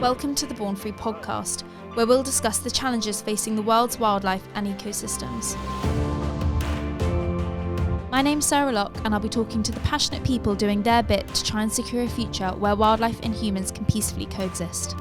Welcome to the Born Free podcast, where we'll discuss the challenges facing the world's wildlife and ecosystems. My name's Sarah Locke, and I'll be talking to the passionate people doing their bit to try and secure a future where wildlife and humans can peacefully coexist.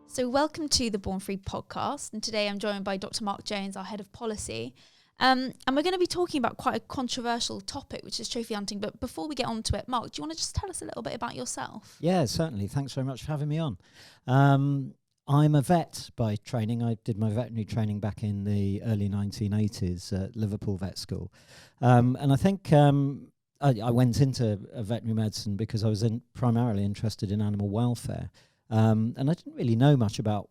So welcome to the Born Free podcast, and today I'm joined by Dr. Mark Jones, our head of policy. And we're going to be talking about quite a controversial topic, which is trophy hunting. But before we get on to it, Mark, do you want to just tell us a little bit about yourself? Yeah, certainly. Thanks very much for having me on. I'm a vet by training. I did my veterinary training back in the early 1980s at Liverpool Vet School. And I think I went into veterinary medicine because I was primarily interested in animal welfare. And I didn't really know much about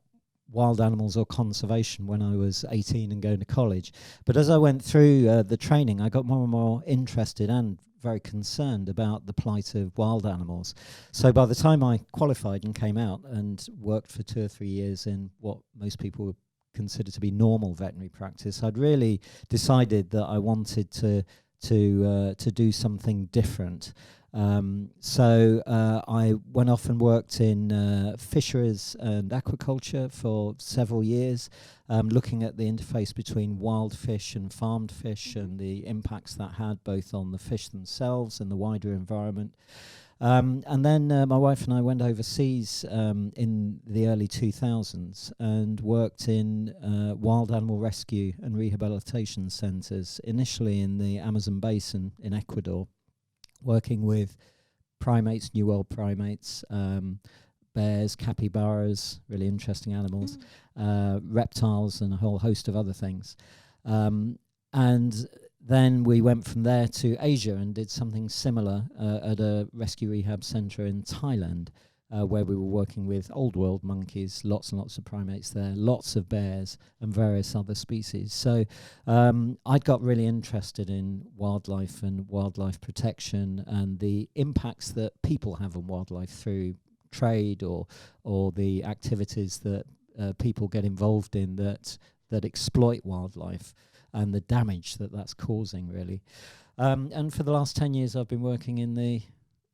wild animals or conservation when I was 18 and going to college. But as I went through the training, I got more and more interested and very concerned about the plight of wild animals. So by the time I qualified and came out and worked for 2 or 3 years in what most people would consider to be normal veterinary practice, I'd really decided that I wanted to do something different. So I went off and worked in fisheries and aquaculture for several years, looking at the interface between wild fish and farmed fish and the impacts that had both on the fish themselves and the wider environment. And then my wife and I went overseas in the early 2000s and worked in wild animal rescue and rehabilitation centres, initially in the Amazon basin in Ecuador, working with primates, New World primates, bears, capybaras, really interesting animals, reptiles, and a whole host of other things. And then we went from there to Asia and did something similar at a rescue rehab centre in Thailand, where we were working with old world monkeys, lots and lots of primates there, lots of bears and various other species. So I'd got really interested in wildlife and wildlife protection and the impacts that people have on wildlife through trade or the activities that people get involved in that exploit wildlife and the damage that that's causing, really. And for the last 10 years, I've been working in the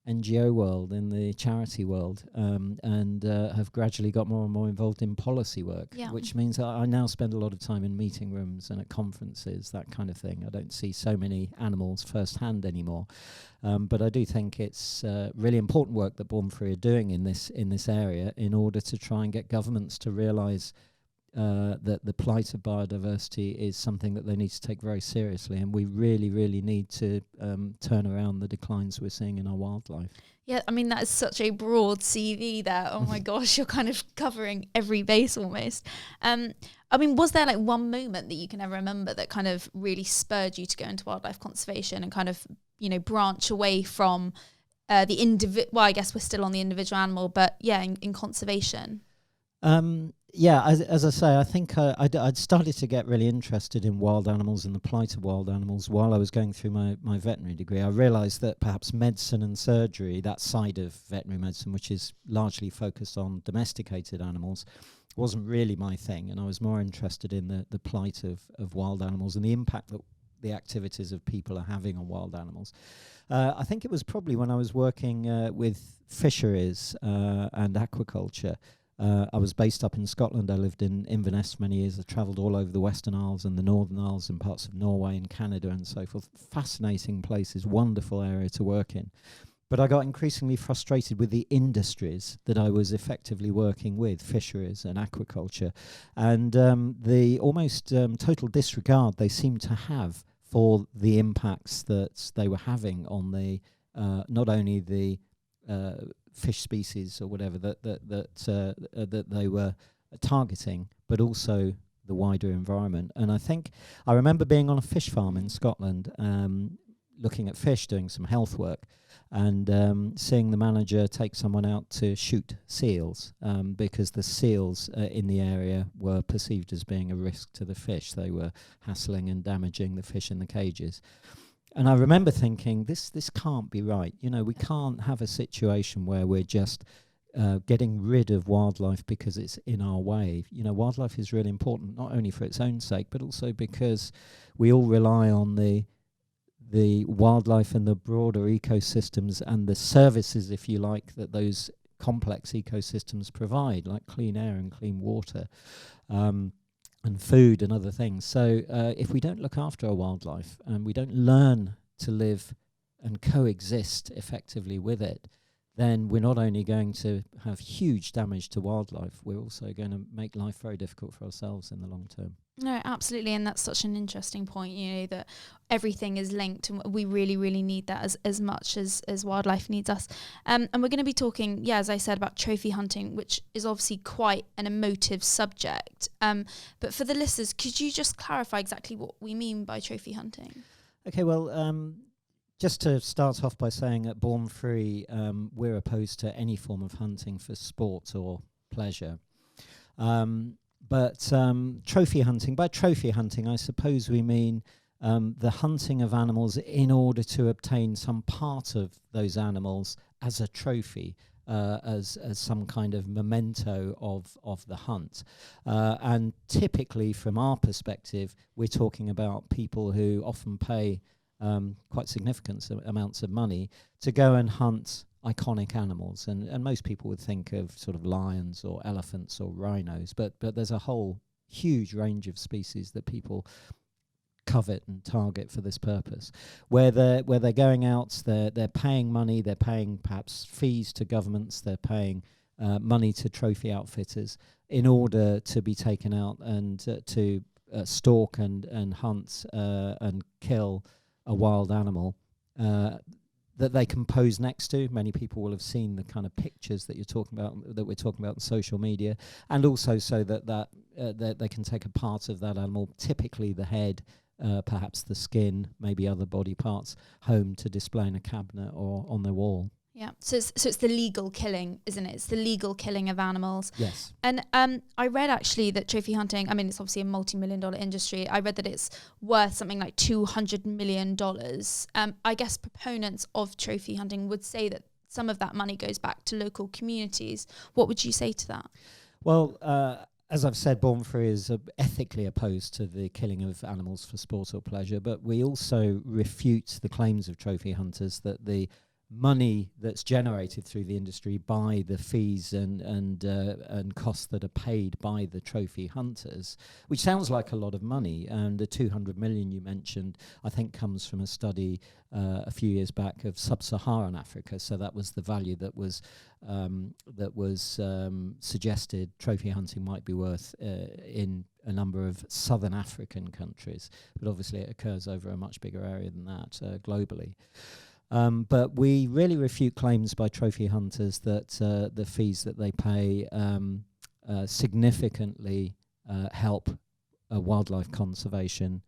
NGO world, in the charity world, and have gradually got more and more involved in policy work, which means that I now spend a lot of time in meeting rooms and at conferences, that kind of thing. I don't see so many animals firsthand anymore, but I do think it's really important work that Born Free are doing in this area in order to try and get governments to realise that the plight of biodiversity is something that they need to take very seriously, and we really, really need to turn around the declines we're seeing in our wildlife. Yeah, I mean, that is such a broad CV there. Oh my gosh, you're kind of covering every base almost. I mean, was there like one moment that you can ever remember that kind of really spurred you to go into wildlife conservation and kind of, you know, branch away from the individual? Well, I guess we're still on the individual animal, but yeah, in conservation. Yeah, as I say, I think I'd started to get really interested in wild animals and the plight of wild animals while I was going through my veterinary degree. I realised that perhaps medicine and surgery, that side of veterinary medicine, which is largely focused on domesticated animals, wasn't really my thing, and I was more interested in the plight of wild animals and the impact that the activities of people are having on wild animals. I think it was probably when I was working with fisheries and aquaculture. I was based up in Scotland. I lived in Inverness for many years. I travelled all over the Western Isles and the Northern Isles and parts of Norway and Canada and so forth. Fascinating places, wonderful area to work in. But I got increasingly frustrated with the industries that I was effectively working with, fisheries and aquaculture, and the almost total disregard they seemed to have for the impacts that they were having on the not only the fish species or whatever that they were targeting, but also the wider environment. And I remember being on a fish farm in Scotland, looking at fish, doing some health work, and seeing the manager take someone out to shoot seals because the seals in the area were perceived as being a risk to the fish. They were hassling and damaging the fish in the cages. And I remember thinking, this can't be right. You know, we can't have a situation where we're just getting rid of wildlife because it's in our way. You know, wildlife is really important, not only for its own sake, but also because we all rely on the the wildlife and the broader ecosystems and the services, if you like, that those complex ecosystems provide, like clean air and clean water, and food and other things. So if we don't look after our wildlife and we don't learn to live and coexist effectively with it, then we're not only going to have huge damage to wildlife, we're also going to make life very difficult for ourselves in the long term. No, absolutely. And that's such an interesting point, that everything is linked, and we really, really need that as much as wildlife needs us. And we're going to be talking, as I said, about trophy hunting, which is obviously quite an emotive subject. But for the listeners, could you just clarify exactly what we mean by trophy hunting? Okay, well, just to start off by saying at Born Free, we're opposed to any form of hunting for sport or pleasure. But trophy hunting, by trophy hunting, I suppose we mean the hunting of animals in order to obtain some part of those animals as a trophy, as some kind of memento of the hunt. And typically, from our perspective, we're talking about people who often pay quite significant amounts of money to go and hunt iconic animals, and most people would think of sort of lions or elephants or rhinos, but there's a whole huge range of species that people covet and target for this purpose. Where they're going out, they're paying money, they're paying perhaps fees to governments, they're paying money to trophy outfitters in order to be taken out and to stalk and hunt and kill a wild animal that they can pose next to. Many people will have seen the kind of pictures that we're talking about on social media, and also so that they can take a part of that animal, typically the head, perhaps the skin, maybe other body parts, home to display in a cabinet or on their wall. Yeah, so it's the legal killing, isn't it? It's the legal killing of animals. Yes. And I read actually that trophy hunting, I mean, it's obviously a multi-million-dollar industry. I read that it's worth something like $200 million. I guess proponents of trophy hunting would say that some of that money goes back to local communities. What would you say to that? Well, as I've said, Born Free is ethically opposed to the killing of animals for sport or pleasure, but we also refute the claims of trophy hunters that the money that's generated through the industry by the fees and costs that are paid by the trophy hunters, which sounds like a lot of money, and the 200 million you mentioned, I think, comes from a study a few years back of sub-Saharan Africa. So that was the value that was suggested trophy hunting might be worth in a number of southern African countries, but obviously it occurs over a much bigger area than that globally. But we really refute claims by trophy hunters that the fees that they pay significantly help wildlife conservation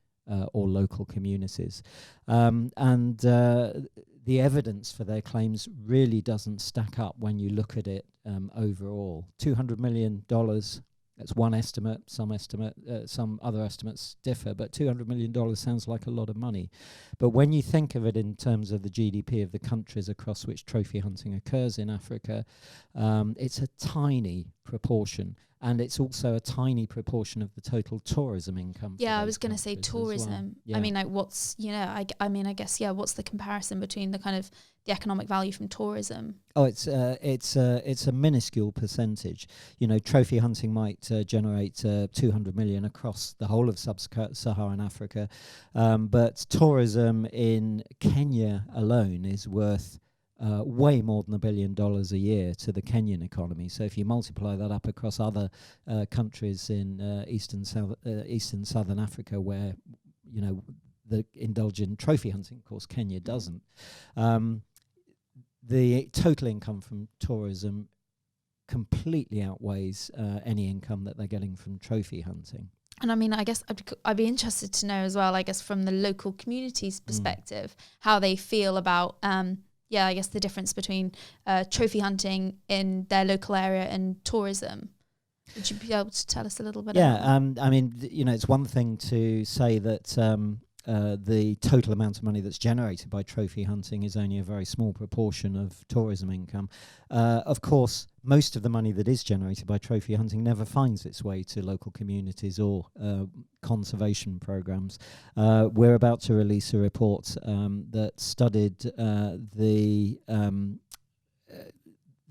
or local communities. And the evidence for their claims really doesn't stack up when you look at it overall. $200 million, that's one estimate. Some other estimates differ, but $200 million sounds like a lot of money. But when you think of it in terms of the GDP of the countries across which trophy hunting occurs in Africa, it's a tiny proportion. And it's also a tiny proportion of the total tourism income. Yeah, I was going to say tourism. Well. Yeah. I mean, like, what's, I guess, what's the comparison between the kind of the economic value from tourism? Oh, it's a minuscule percentage. Trophy hunting might generate 200 million across the whole of sub-Saharan Africa, but tourism in Kenya alone is worth way more than $1 billion a year to the Kenyan economy. So if you multiply that up across other countries in eastern southern Africa, where they indulge in trophy hunting, of course Kenya doesn't. The total income from tourism completely outweighs any income that they're getting from trophy hunting. And I mean, I guess I'd be interested to know as well, I guess, from the local community's perspective, how they feel about I guess the difference between trophy hunting in their local area and tourism. Would you be able to tell us a little bit about that? I mean, it's one thing to say that the total amount of money that's generated by trophy hunting is only a very small proportion of tourism income. Of course, most of the money that is generated by trophy hunting never finds its way to local communities or conservation programs. We're about to release a report that studied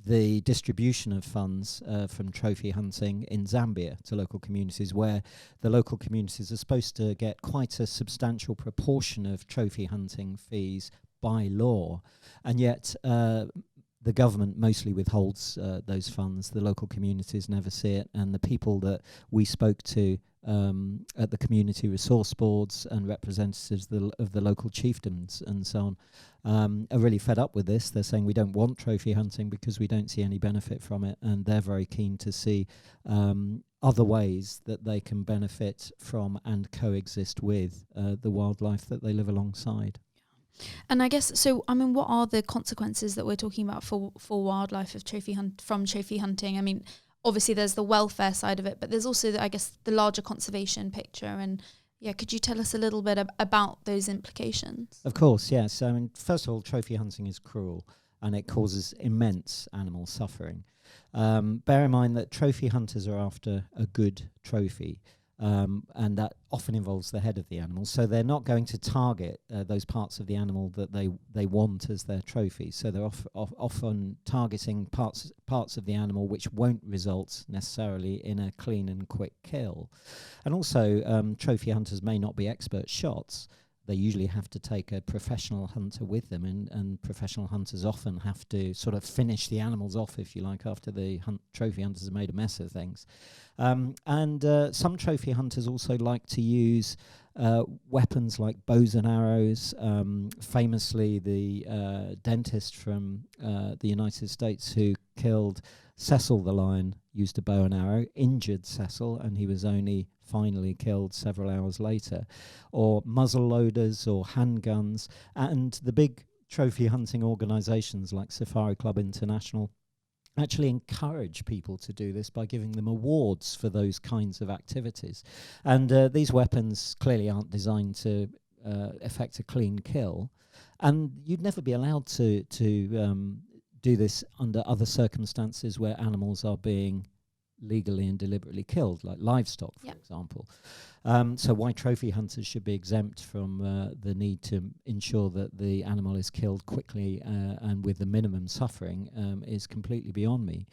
the distribution of funds from trophy hunting in Zambia to local communities, where the local communities are supposed to get quite a substantial proportion of trophy hunting fees by law, and yet the government mostly withholds those funds. The local communities never see it, and the people that we spoke to at the community resource boards and representatives of the local chiefdoms and so on are really fed up with this. They're saying we don't want trophy hunting because we don't see any benefit from it, and they're very keen to see other ways that they can benefit from and coexist with the wildlife that they live alongside. And I guess, so, I mean, what are the consequences that we're talking about for wildlife of from trophy hunting? I mean, obviously there's the welfare side of it, but there's also, I guess, the larger conservation picture. And yeah, could you tell us a little bit about those implications? Of course, yes. I mean, first of all, trophy hunting is cruel and it causes immense animal suffering. Bear in mind that trophy hunters are after a good trophy. And that often involves the head of the animal. So they're not going to target those parts of the animal that they want as their trophy. So they're often targeting parts of the animal which won't result necessarily in a clean and quick kill. And also, trophy hunters may not be expert shots. They usually have to take a professional hunter with them, and professional hunters often have to sort of finish the animals off, if you like, after the trophy hunters have made a mess of things. And some trophy hunters also like to use weapons like bows and arrows. Famously, the dentist from the United States who killed Cecil the lion used a bow and arrow, injured Cecil, and he was only finally killed several hours later. Or muzzle loaders or handguns. And the big trophy hunting organisations like Safari Club International actually encourage people to do this by giving them awards for those kinds of activities. And these weapons clearly aren't designed to effect a clean kill. And you'd never be allowed to do this under other circumstances where animals are being legally and deliberately killed, like livestock, for example. So why trophy hunters should be exempt from the need to ensure that the animal is killed quickly and with the minimum suffering is completely beyond me.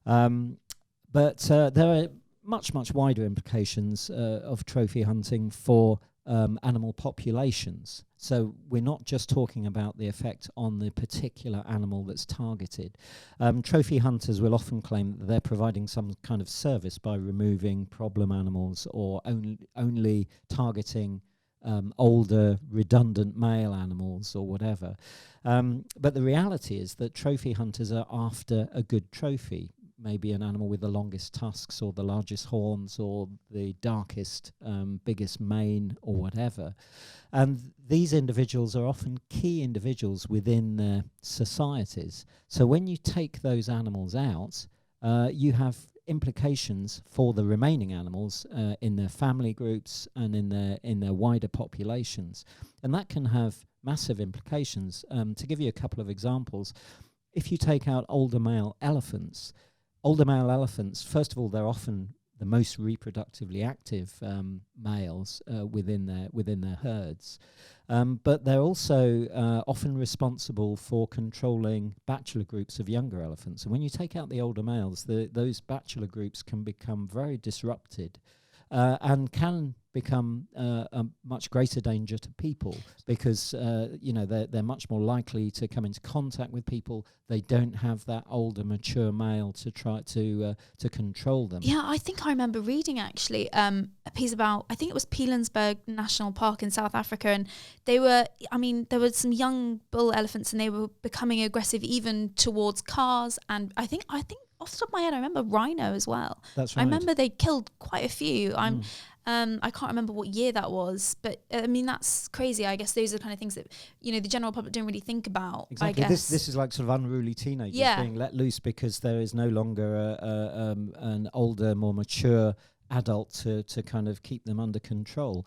But there are much wider implications of trophy hunting for animal populations. So we're not just talking about the effect on the particular animal that's targeted. Trophy hunters will often claim that they're providing some kind of service by removing problem animals or only targeting older, redundant male animals or whatever. But the reality is that trophy hunters are after a good trophy. Maybe an animal with the longest tusks or the largest horns or the darkest, biggest mane or whatever. And these individuals are often key individuals within their societies. So when you take those animals out, you have implications for the remaining animals in their family groups and in their wider populations. And that can have massive implications. To give you a couple of examples, if you take out older male elephants, first of all, they're often the most reproductively active males within their herds, but they're also often responsible for controlling bachelor groups of younger elephants. And when you take out the older males, those bachelor groups can become very disrupted and can become a much greater danger to people because they're much more likely to come into contact with people. They don't have that older, mature male to try to control them. Yeah, I think I remember reading actually a piece about, I think it was Pilanesberg National Park in South Africa, and there were some young bull elephants, and they were becoming aggressive even towards cars, and I think off the top of my head, I remember rhino as well. That's right. I remember they killed quite a few. I can't remember what year that was, but I mean, that's crazy. I guess those are the kind of things that, the general public don't really think about. Exactly. I guess. This is like sort of unruly teenagers being let loose because there is no longer an older, more mature adult to kind of keep them under control.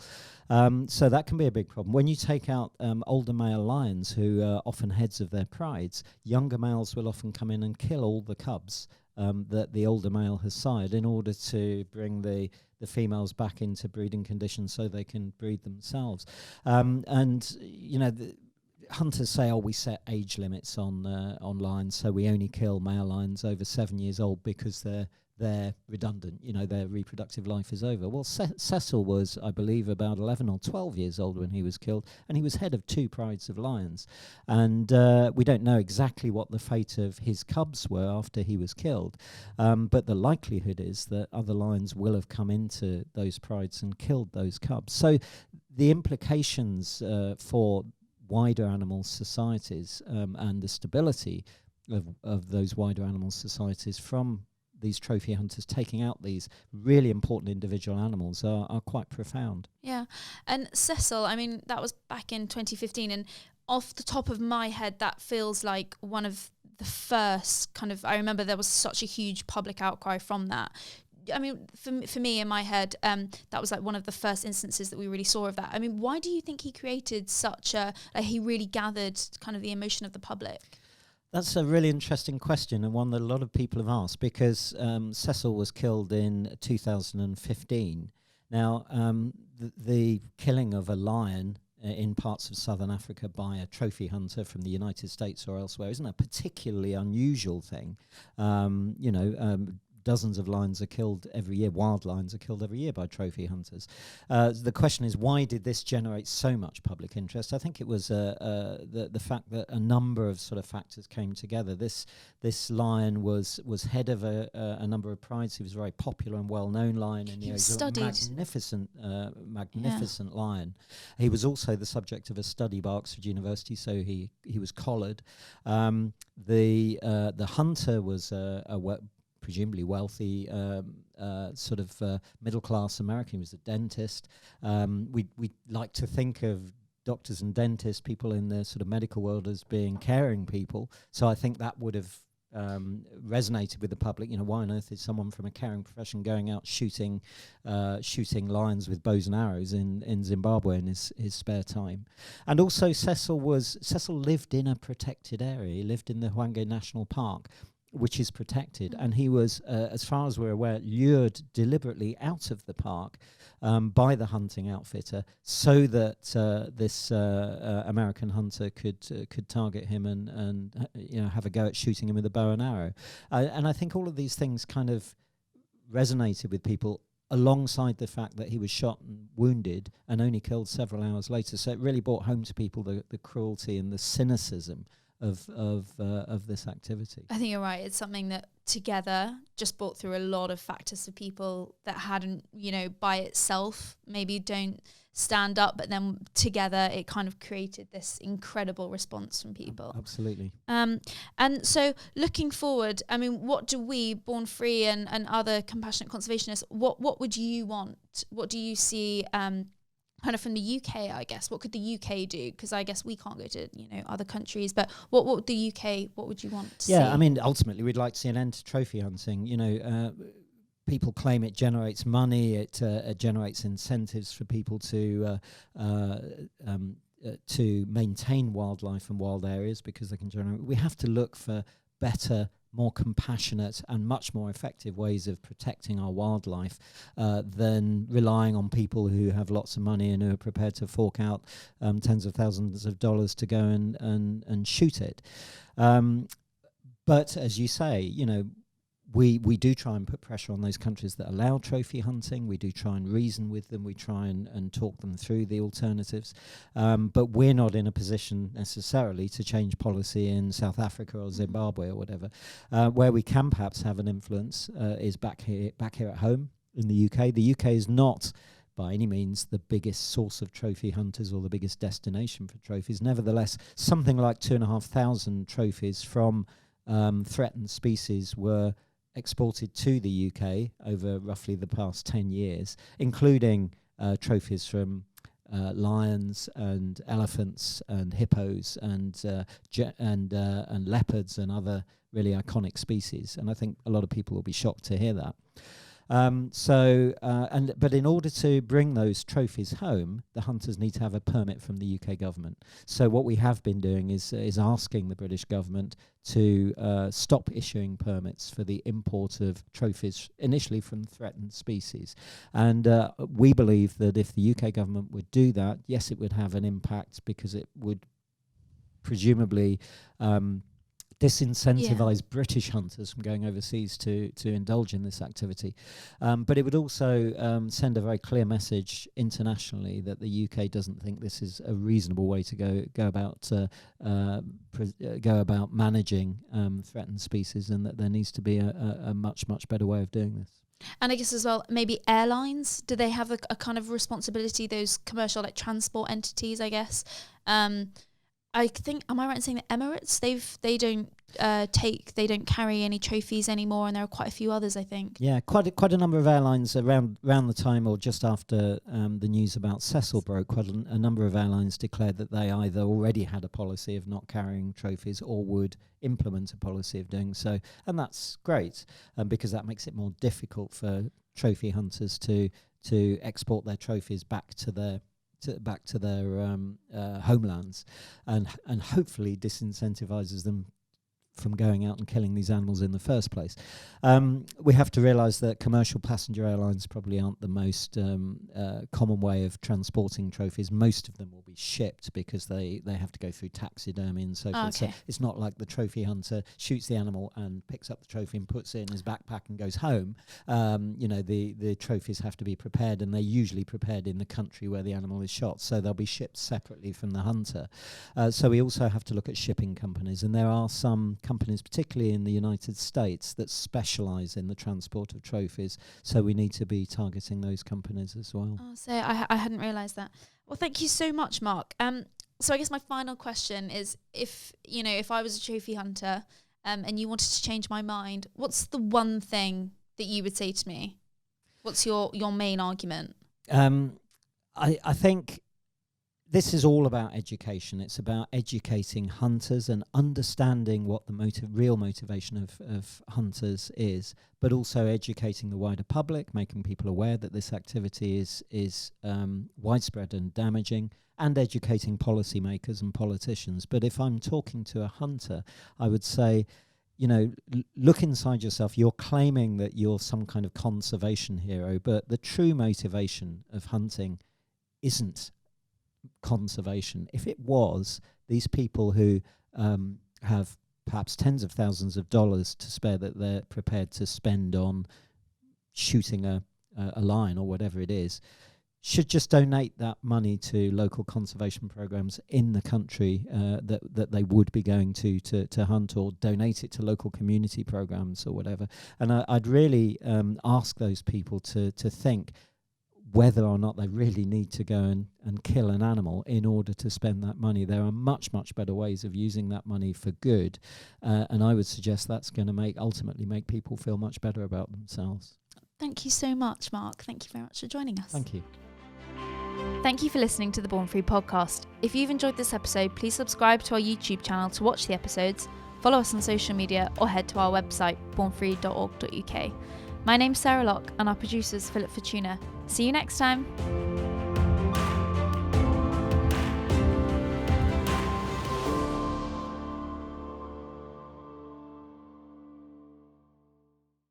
So that can be a big problem. When you take out older male lions who are often heads of their prides, younger males will often come in and kill all the cubs that the older male has sired in order to bring the females back into breeding conditions so they can breed themselves. And, you know, hunters say, we set age limits on lions, so we only kill male lions over 7 years old because they're redundant, you know, their reproductive life is over. Well, Cecil was, I believe, about 11 or 12 years old when he was killed, and he was head of 2 prides of lions. And we don't know exactly what the fate of his cubs were after he was killed, but the likelihood is that other lions will have come into those prides and killed those cubs. So the implications for wider animal societies and the stability of those wider animal societies from these trophy hunters taking out these really important individual animals are quite profound. Yeah. And Cecil, I mean, that was back in 2015, and off the top of my head, that feels like one of the first kind of, I remember there was such a huge public outcry from that. I mean, for me, in my head, that was like one of the first instances that we really saw of that. I mean, why do you think he created such he really gathered kind of the emotion of the public? That's a really interesting question, and one that a lot of people have asked, because Cecil was killed in 2015. Now, the killing of a lion in parts of southern Africa by a trophy hunter from the United States or elsewhere isn't a particularly unusual thing. Dozens of lions are killed every year. Wild lions are killed every year by trophy hunters. The question is, why did this generate so much public interest? I think it was the fact that a number of sort of factors came together. This lion was head of a number of prides. He was a very popular and well-known lion. And he was studied. Magnificent lion. He was also the subject of a study by Oxford University, so he was collared. The hunter was presumably wealthy, middle-class American. He was a dentist. We like to think of doctors and dentists, people in the sort of medical world, as being caring people. So I think that would have resonated with the public. You know, why on earth is someone from a caring profession going out shooting lions with bows and arrows in Zimbabwe in his spare time? And also Cecil lived in a protected area. He lived in the Hwange National Park, which is protected, and he was, as far as we're aware, lured deliberately out of the park by the hunting outfitter, so that this American hunter could target him and have a go at shooting him with a bow and arrow. And I think all of these things kind of resonated with people, alongside the fact that he was shot and wounded and only killed several hours later. So it really brought home to people the cruelty and the cynicism of this activity. I think you're right. It's something that together just brought through a lot of factors for people that hadn't, by itself maybe don't stand up, but then together it kind of created this incredible response from people. Absolutely. And so looking forward, I mean, what do we, Born Free and other compassionate conservationists, what would you want? What do you see kind of from the UK, I guess? What could the UK do? Because I guess we can't go to, other countries, but what would the UK, what would you want to see? Yeah, I mean, ultimately we'd like to see an end to trophy hunting. People claim it generates money, it generates incentives for people to maintain wildlife and wild areas, because they can generate. We have to look for better, more compassionate and much more effective ways of protecting our wildlife than relying on people who have lots of money and who are prepared to fork out tens of thousands of dollars to go and shoot it. But as you say, we do try and put pressure on those countries that allow trophy hunting. We do try and reason with them. We try and talk them through the alternatives. But we're not in a position necessarily to change policy in South Africa or Zimbabwe or whatever. Where we can perhaps have an influence is back here at home in the UK. The UK is not by any means the biggest source of trophy hunters or the biggest destination for trophies. Nevertheless, something like 2,500 trophies from threatened species were exported to the UK over roughly the past 10 years, including trophies from lions and elephants and hippos and leopards and other really iconic species. And I think a lot of people will be shocked to hear that. But in order to bring those trophies home, the hunters need to have a permit from the UK government. So what we have been doing is asking the British government to stop issuing permits for the import of trophies, initially from threatened species. And we believe that if the UK government would do that, yes, it would have an impact, because it would presumably disincentivize British hunters from going overseas to indulge in this activity. But it would also send a very clear message internationally that the UK doesn't think this is a reasonable way to go about managing threatened species, and that there needs to be a much better way of doing this. And I guess as well, maybe airlines, do they have a kind of responsibility, those commercial like transport entities, I guess? I think, am I right in saying that Emirates, they don't carry any trophies anymore, and there are quite a few others, I think. Yeah, quite a number of airlines around the time, or just after the news about Cecil broke, quite a number of airlines declared that they either already had a policy of not carrying trophies or would implement a policy of doing so, and that's great, because that makes it more difficult for trophy hunters to export their trophies back to their homelands, and hopefully disincentivizes them from going out and killing these animals in the first place. We have to realise that commercial passenger airlines probably aren't the most common way of transporting trophies. Most of them will be shipped, because they have to go through taxidermy and so forth. Okay. So it's not like the trophy hunter shoots the animal and picks up the trophy and puts it in his backpack and goes home. The trophies have to be prepared, and they're usually prepared in the country where the animal is shot. So they'll be shipped separately from the hunter. So we also have to look at shipping companies, and there are some companies, particularly in the United States, that specialise in the transport of trophies. So we need to be targeting those companies as well. Oh, so I hadn't realised that. Well, thank you so much, Mark. So I guess my final question is, if I was a trophy hunter, and you wanted to change my mind, what's the one thing that you would say to me? What's your main argument? I think this is all about education. It's about educating hunters and understanding what the real motivation of hunters is, but also educating the wider public, making people aware that this activity is widespread and damaging, and educating policymakers and politicians. But if I'm talking to a hunter, I would say, look inside yourself. You're claiming that you're some kind of conservation hero, but the true motivation of hunting isn't conservation. If it was, these people who have perhaps tens of thousands of dollars to spare that they're prepared to spend on shooting a lion or whatever it is, should just donate that money to local conservation programs in the country that they would be going to hunt, or donate it to local community programs or whatever. And I'd really ask those people to think whether or not they really need to go and kill an animal in order to spend that money. There are much better ways of using that money for good, and I would suggest that's going to ultimately make people feel much better about themselves. Thank you so much, Mark. Thank you very much for joining us. Thank you. Thank you for listening to the Born Free podcast. If you've enjoyed this episode, please subscribe to our YouTube channel to watch the episodes, follow us on social media, or head to our website, bornfree.org.uk. My name's Sarah Locke, and our producer is Philip Fortuna. See you next time.